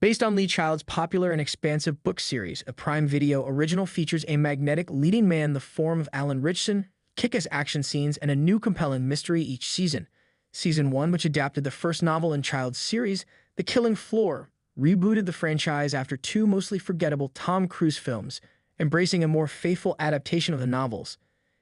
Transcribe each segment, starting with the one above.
Based on Lee Child's popular and expansive book series, a Prime Video original features a magnetic leading man in the form of Alan Richardson, kick-ass action scenes, and a new compelling mystery each season. Season 1, which adapted the first novel in Child's series, The Killing Floor, rebooted the franchise after two mostly forgettable Tom Cruise films, embracing a more faithful adaptation of the novels.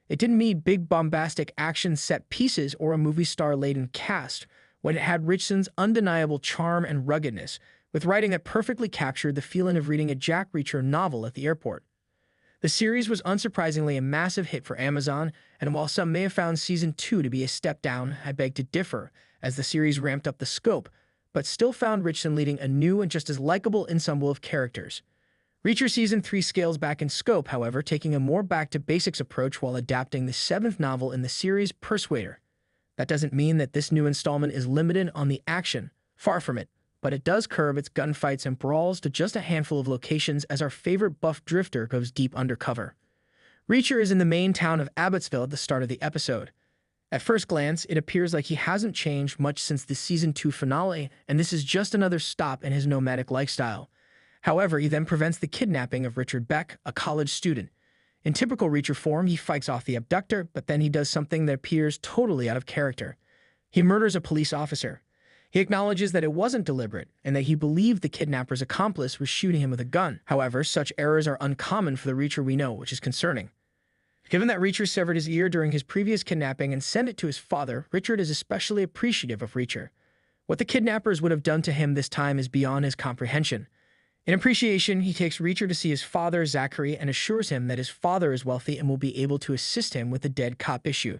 It didn't need big bombastic action set pieces or a movie star-laden cast when it had Richardson's undeniable charm and ruggedness, with writing that perfectly captured the feeling of reading a Jack Reacher novel at the airport. The series was unsurprisingly a massive hit for Amazon, and while some may have found Season 2 to be a step down, I beg to differ, as the series ramped up the scope, but still found Richardson leading a new and just as likable ensemble of characters. Reacher Season 3 scales back in scope, however, taking a more back-to-basics approach while adapting the seventh novel in the series, Persuader. That doesn't mean that this new installment is limited on the action, far from it, but it does curb its gunfights and brawls to just a handful of locations as our favorite buff drifter goes deep undercover. Reacher is in the main town of Abbotsville at the start of the episode. At first glance, it appears like he hasn't changed much since the Season 2 finale, and this is just another stop in his nomadic lifestyle. However, he then prevents the kidnapping of Richard Beck, a college student. In typical Reacher form, he fights off the abductor, but then he does something that appears totally out of character. He murders a police officer. He acknowledges that it wasn't deliberate, and that he believed the kidnapper's accomplice was shooting him with a gun. However, such errors are uncommon for the Reacher we know, which is concerning. Given that Reacher severed his ear during his previous kidnapping and sent it to his father, Richard is especially appreciative of Reacher. What the kidnappers would have done to him this time is beyond his comprehension. In appreciation, he takes Reacher to see his father, Zachary, and assures him that his father is wealthy and will be able to assist him with the dead cop issue.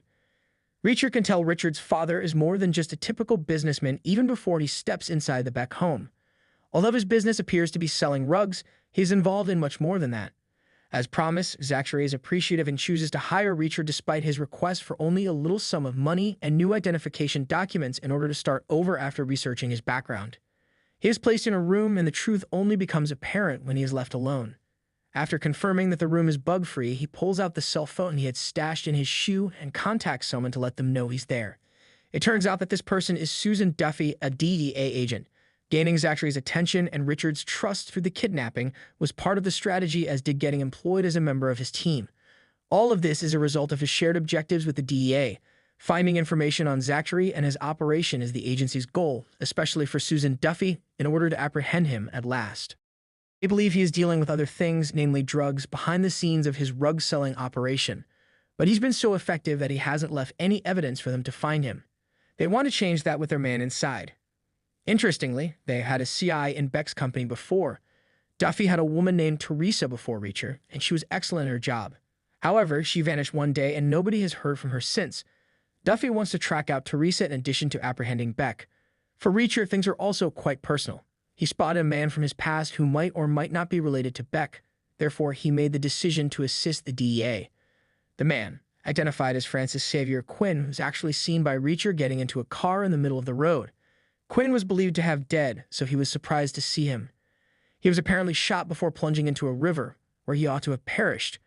Reacher can tell Richard's father is more than just a typical businessman even before he steps inside the Beck home. Although his business appears to be selling rugs, he is involved in much more than that. As promised, Zachary is appreciative and chooses to hire Reacher despite his request for only a little sum of money and new identification documents in order to start over after researching his background. He is placed in a room, and the truth only becomes apparent when he is left alone. After confirming that the room is bug-free, he pulls out the cell phone he had stashed in his shoe and contacts someone to let them know he's there. It turns out that this person is Susan Duffy, a DEA agent. Gaining Zachary's attention and Richard's trust through the kidnapping was part of the strategy, as did getting employed as a member of his team. All of this is a result of his shared objectives with the DEA. Finding information on Zachary and his operation is the agency's goal, especially for Susan Duffy, in order to apprehend him at last. They believe he is dealing with other things, namely drugs, behind the scenes of his rug-selling operation. But he's been so effective that he hasn't left any evidence for them to find him. They want to change that with their man inside. Interestingly, they had a CI in Beck's company before. Duffy had a woman named Teresa before Reacher, and she was excellent at her job. However, she vanished one day and nobody has heard from her since. Duffy wants to track out Teresa in addition to apprehending Beck. For Reacher, things are also quite personal. He spotted a man from his past who might or might not be related to Beck. Therefore, he made the decision to assist the DEA. The man, identified as Francis Xavier Quinn, was actually seen by Reacher getting into a car in the middle of the road. Quinn was believed to have died, so he was surprised to see him. He was apparently shot before plunging into a river, where he ought to have perished.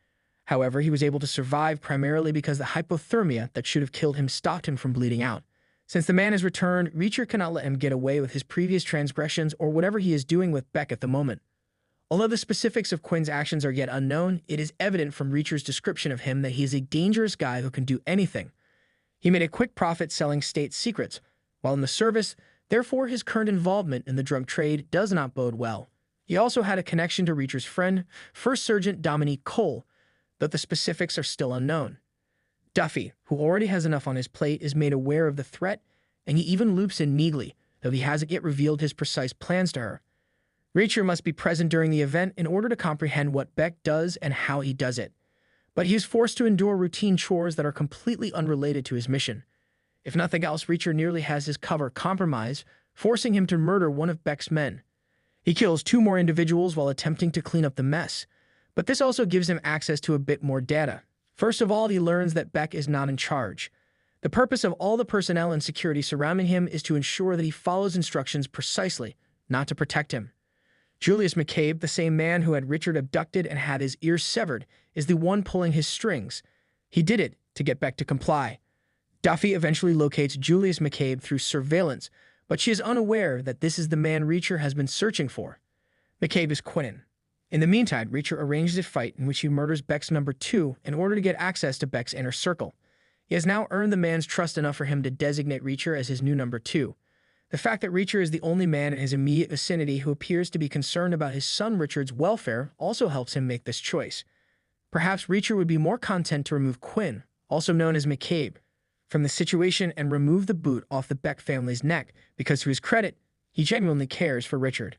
However, he was able to survive primarily because the hypothermia that should have killed him stopped him from bleeding out. Since the man has returned, Reacher cannot let him get away with his previous transgressions or whatever he is doing with Beck at the moment. Although the specifics of Quinn's actions are yet unknown, it is evident from Reacher's description of him that he is a dangerous guy who can do anything. He made a quick profit selling state secrets, while in the service, therefore his current involvement in the drug trade does not bode well. He also had a connection to Reacher's friend, First Sergeant Dominique Cole, though the specifics are still unknown. Duffy, who already has enough on his plate, is made aware of the threat, and he even loops in Neagley, though he hasn't yet revealed his precise plans to her. Reacher must be present during the event in order to comprehend what Beck does and how he does it. But he is forced to endure routine chores that are completely unrelated to his mission. If nothing else, Reacher nearly has his cover compromised, forcing him to murder one of Beck's men. He kills 2 more individuals while attempting to clean up the mess, but this also gives him access to a bit more data. First of all, he learns that Beck is not in charge. The purpose of all the personnel and security surrounding him is to ensure that he follows instructions precisely, not to protect him. Julius McCabe, the same man who had Richard abducted and had his ear severed, is the one pulling his strings. He did it to get Beck to comply. Duffy eventually locates Julius McCabe through surveillance, but she is unaware that this is the man Reacher has been searching for. McCabe is Quinn. In the meantime, Reacher arranges a fight in which he murders Beck's number 2 in order to get access to Beck's inner circle. He has now earned the man's trust enough for him to designate Reacher as his new number 2. The fact that Reacher is the only man in his immediate vicinity who appears to be concerned about his son Richard's welfare also helps him make this choice. Perhaps Reacher would be more content to remove Quinn, also known as McCabe, from the situation and remove the boot off the Beck family's neck because, to his credit, he genuinely cares for Richard.